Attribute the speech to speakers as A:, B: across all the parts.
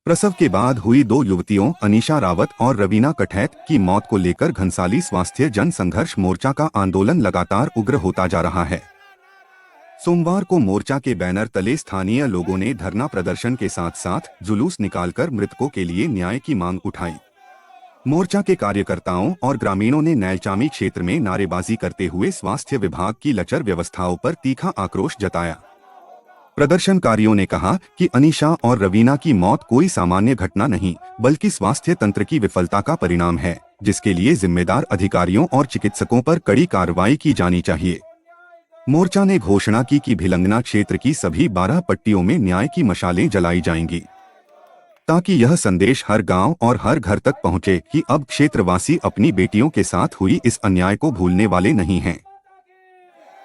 A: प्रसव के बाद हुई दो युवतियों अनीशा रावत और रवीना कठैत की मौत को लेकर घनसाली स्वास्थ्य जन संघर्ष मोर्चा का आंदोलन लगातार उग्र होता जा रहा है। सोमवार को मोर्चा के बैनर तले स्थानीय लोगों ने धरना प्रदर्शन के साथ साथ जुलूस निकालकर मृतकों के लिए न्याय की मांग उठाई। मोर्चा के कार्यकर्ताओं और ग्रामीणों ने नैलचामी क्षेत्र में नारेबाजी करते हुए स्वास्थ्य विभाग की लचर व्यवस्थाओं पर तीखा आक्रोश जताया। प्रदर्शनकारियों ने कहा कि अनीशा और रवीना की मौत कोई सामान्य घटना नहीं बल्कि स्वास्थ्य तंत्र की विफलता का परिणाम है, जिसके लिए जिम्मेदार अधिकारियों और चिकित्सकों पर कड़ी कार्रवाई की जानी चाहिए। मोर्चा ने घोषणा की कि भिलंगना क्षेत्र की सभी 12 पट्टियों में न्याय की मशालें जलाई जाएंगी, ताकि यह संदेश हर गांव और हर घर तक पहुंचे कि अब क्षेत्रवासी अपनी बेटियों के साथ हुई इस अन्याय को भूलने वाले नहीं हैं।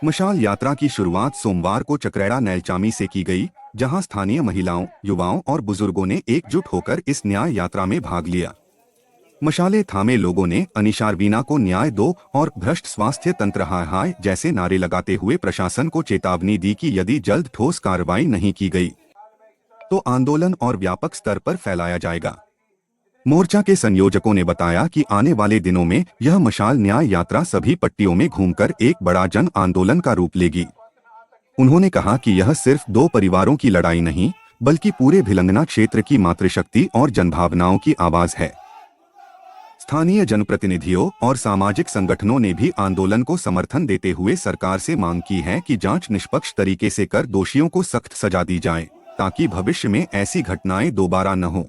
A: मशाल यात्रा की शुरुआत सोमवार को चकरेड़ा नैलचामी से की गई, जहां स्थानीय महिलाओं, युवाओं और बुजुर्गों ने एकजुट होकर इस न्याय यात्रा में भाग लिया। मशाले थामे लोगों ने अनीशा रवीना को न्याय दो और भ्रष्ट स्वास्थ्य तंत्र हाय हाय जैसे नारे लगाते हुए प्रशासन को चेतावनी दी कि यदि जल्द ठोस कार्रवाई नहीं की गई तो आंदोलन और व्यापक स्तर पर फैलाया जाएगा। मोर्चा के संयोजकों ने बताया कि आने वाले दिनों में यह मशाल न्याय यात्रा सभी पट्टियों में घूमकर एक बड़ा जन आंदोलन का रूप लेगी। उन्होंने कहा कि यह सिर्फ 2 परिवारों की लड़ाई नहीं बल्कि पूरे भिलंगना क्षेत्र की मातृशक्ति और जनभावनाओं की आवाज है। स्थानीय जनप्रतिनिधियों और सामाजिक संगठनों ने भी आंदोलन को समर्थन देते हुए सरकार से मांग की है कि जांच निष्पक्ष तरीके से कर दोषियों को सख्त सजा दी जाए, ताकि भविष्य में ऐसी घटनाएं दोबारा न हो।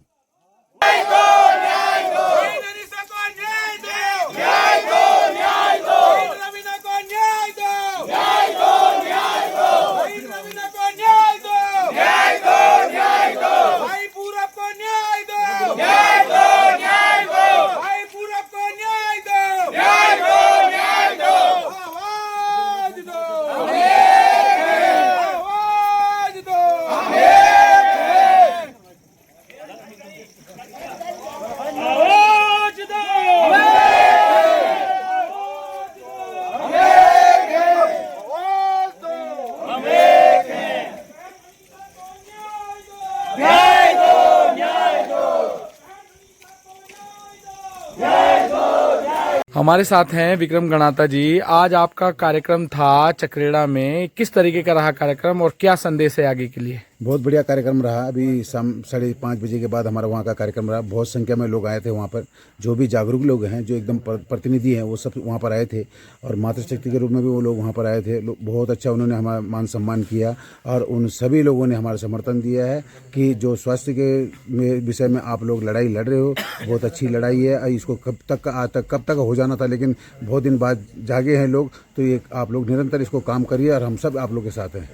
B: हमारे साथ हैं विक्रम गणाता जी। आज आपका कार्यक्रम था चकरेड़ा में, किस तरीके का रहा कार्यक्रम और क्या संदेश है आगे के लिए?
C: बहुत बढ़िया कार्यक्रम रहा। अभी शाम 5:30 बजे के बाद हमारा वहाँ का कार्यक्रम रहा। बहुत संख्या में लोग आए थे वहाँ पर, जो भी जागरूक लोग हैं, जो एकदम प्रतिनिधि हैं, वो सब वहाँ पर आए थे और मातृशक्ति के रूप में भी वो लोग वहाँ पर आए थे। बहुत अच्छा उन्होंने हमारा मान सम्मान किया और उन सभी लोगों ने हमारा समर्थन दिया है कि जो स्वास्थ्य के विषय में आप लोग लड़ाई लड़ रहे हो, बहुत अच्छी लड़ाई है। इसको कब तक हो जाना था, लेकिन बहुत दिन बाद जागे हैं लोग, तो ये आप लोग निरंतर इसको काम करिए और हम सब आप लोग के साथ हैं।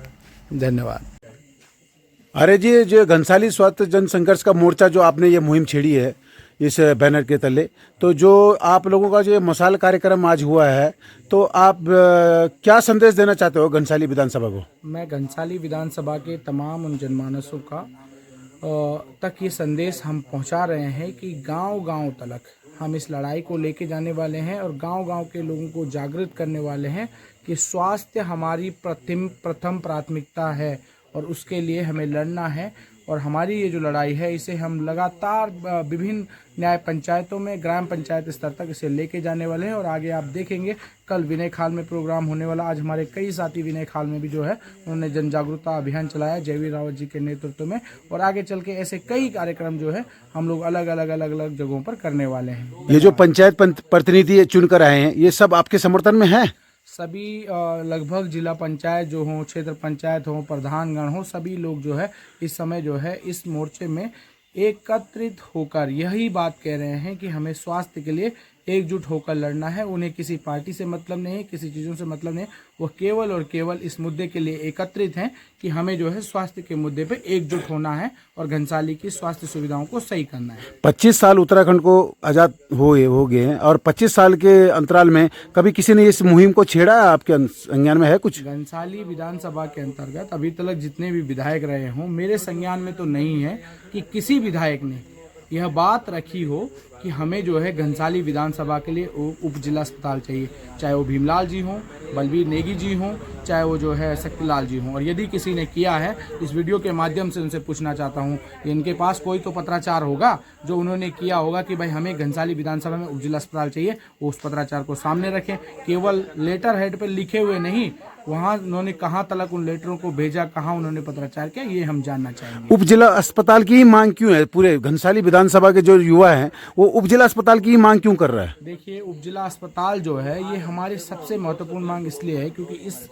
B: धन्यवाद।
C: अरे जी, जो घनसाली स्वास्थ्य जन संघर्ष का मोर्चा जो आपने ये मुहिम छेड़ी है इस बैनर के तले, तो जो आप लोगों का जो मशाल कार्यक्रम आज हुआ है, तो आप क्या संदेश देना चाहते हो घनसाली विधानसभा को?
B: मैं घनसाली विधानसभा के तमाम उन जनमानसों का तक ये संदेश हम पहुंचा रहे हैं कि गांव-गांव तक हम इस लड़ाई को लेके जाने वाले हैं और गांव-गांव के लोगों को जागृत करने वाले हैं कि स्वास्थ्य हमारी प्रथम प्राथमिकता है और उसके लिए हमें लड़ना है। और हमारी ये जो लड़ाई है, इसे हम लगातार विभिन्न न्याय पंचायतों में, ग्राम पंचायत स्तर तक इसे लेके जाने वाले हैं। और आगे आप देखेंगे कल विनय खाल में प्रोग्राम होने वाला। आज हमारे कई साथी विनय खाल में भी जो है उन्होंने जन जागरूकता अभियान चलाया जयवीर रावत जी के नेतृत्व में, और आगे चल के ऐसे कई कार्यक्रम जो है हम लोग अलग अलग जगहों पर करने वाले हैं।
C: ये जो पंचायत प्रतिनिधि चुनकर आए हैं, ये सब आपके समर्थन में है?
B: सभी लगभग जिला पंचायत जो हों, क्षेत्र पंचायत हों, प्रधानगण हों, सभी लोग जो है इस समय जो है इस मोर्चे में एकत्रित होकर यही बात कह रहे हैं कि हमें स्वास्थ्य के लिए एकजुट होकर लड़ना है। उन्हें किसी पार्टी से मतलब नहीं है, किसी चीज़ों से मतलब नहीं है। वो केवल और केवल इस मुद्दे के लिए एकत्रित हैं कि हमें जो है स्वास्थ्य के मुद्दे पे एकजुट होना है और घनसाली की स्वास्थ्य सुविधाओं को सही करना है।
C: 25 साल उत्तराखंड को आज़ाद हो गए हैं और 25 साल के अंतराल में कभी किसी ने इस मुहिम को छेड़ा? आपके संज्ञान में है कुछ?
B: घनसाली विधानसभा के अंतर्गत अभी तक जितने भी विधायक रहे हों, मेरे संज्ञान में तो नहीं है कि किसी विधायक ने यह बात रखी हो कि हमें जो है घनसाली विधानसभा के लिए उप जिला अस्पताल चाहिए, चाहे वो भीमलाल जी हों, बलबीर नेगी जी हों, चाहे वो जो है शक्तिलाल जी हों। और यदि किसी ने किया है, इस वीडियो के माध्यम से उनसे पूछना चाहता हूँ, इनके पास कोई तो पत्राचार होगा जो उन्होंने किया होगा कि भाई हमें घनसाली विधानसभा में उपजिला अस्पताल चाहिए, वो उस पत्राचार को सामने रखें। केवल लेटर हेड पर लिखे हुए नहीं, वहाँ उन्होंने कहाँ तक उन लेटरों को भेजा, कहाँ उन्होंने पत्राचार किया, ये हम जानना चाहेंगे।
C: उपजिला अस्पताल की ही मांग क्यों है? पूरे घनसाली विधानसभा के जो युवा हैं वो उपजिला अस्पताल की ही मांग क्यों कर रहा है?
B: देखिए, उपजिला अस्पताल जो है ये हमारी सबसे महत्वपूर्ण मांग इसलिए है क्योंकि इस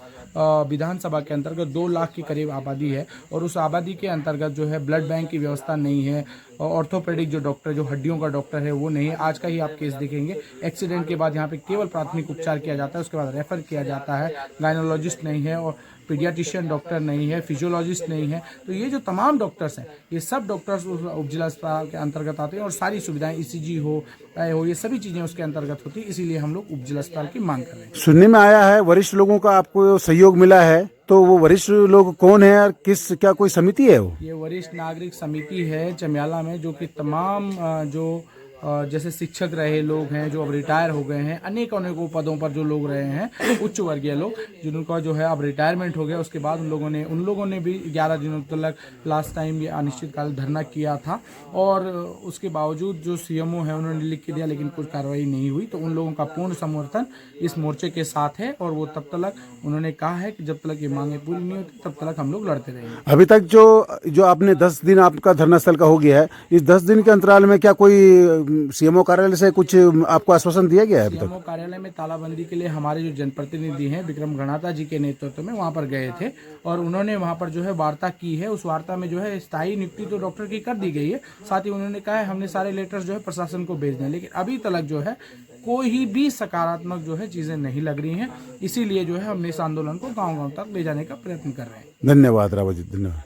B: विधानसभा के अंतर्गत 2 लाख के करीब आबादी है और उस आबादी के अंतर्गत जो है ब्लड बैंक की व्यवस्था नहीं है, ऑर्थोपेडिक जो डॉक्टर, जो हड्डियों का डॉक्टर है वो नहीं है। आज का ही आप केस देखेंगे, एक्सीडेंट के बाद यहाँ पे केवल प्राथमिक उपचार किया जाता है, उसके बाद रेफर किया जाता है। गायनोलॉजिस्ट नहीं है और पीडियाट्रिशियन डॉक्टर नहीं है, फिजियोलॉजिस्ट नहीं है। तो ये जो तमाम डॉक्टर्स हैं, ये सब डॉक्टर्स उस उपजिला अस्पताल के अंतर्गत आते हैं और सारी सुविधाएं ECG हो, ये सभी चीज़ें उसके अंतर्गत होती है। इसीलिए हम लोग उपजिला अस्पताल की मांग कर रहे हैं।
C: सुनने में आया है वरिष्ठ लोगों का आपको सहयोग मिला है, तो वो वरिष्ठ लोग कौन है और क्या कोई समिति है वो?
B: ये वरिष्ठ नागरिक समिति है चमियाला में, जो कि तमाम जो जैसे शिक्षक रहे लोग हैं, जो अब रिटायर हो गए हैं, अनेकों पदों पर जो लोग रहे हैं, उच्च वर्गीय लोग, जिनका जो है अब रिटायरमेंट हो गया। उसके बाद उन लोगों ने भी 11 दिनों तक लास्ट टाइम ये अनिश्चितकाल धरना किया था और उसके बावजूद जो CMO है उन्होंने लिख के दिया, लेकिन कुछ कार्रवाई नहीं हुई। तो उन लोगों का पूर्ण समर्थन इस मोर्चे के साथ है और वो तब तक उन्होंने कहा है कि जब तक ये मांगे पूरी नहीं होती तब तक हम लोग लड़ते रहेंगे।
C: अभी तक जो आपने 10 दिन आपका धरना स्थल का हो गया है, इस 10 दिन के अंतराल में क्या कोई CMO कार्यालय से कुछ आपको आश्वासन दिया गया है अभी तक?
B: CMO कार्यालय में तालाबंदी के लिए हमारे जो जनप्रतिनिधि हैं विक्रम गणाता जी के नेतृत्व में वहां पर गए थे और उन्होंने वहां पर जो है वार्ता की है। उस वार्ता में जो है स्थायी नियुक्ति तो डॉक्टर की कर दी गई है, साथ ही उन्होंने कहा है हमने सारे लेटर्स जो है प्रशासन को भेज दें, लेकिन अभी तक जो है कोई भी सकारात्मक जो है चीजें नहीं लग रही हैं। इसीलिए जो है हमने इस आंदोलन को गाँव-गाँव तक ले जाने का प्रयत्न कर रहे हैं।
C: धन्यवाद रावत जी, धन्यवाद।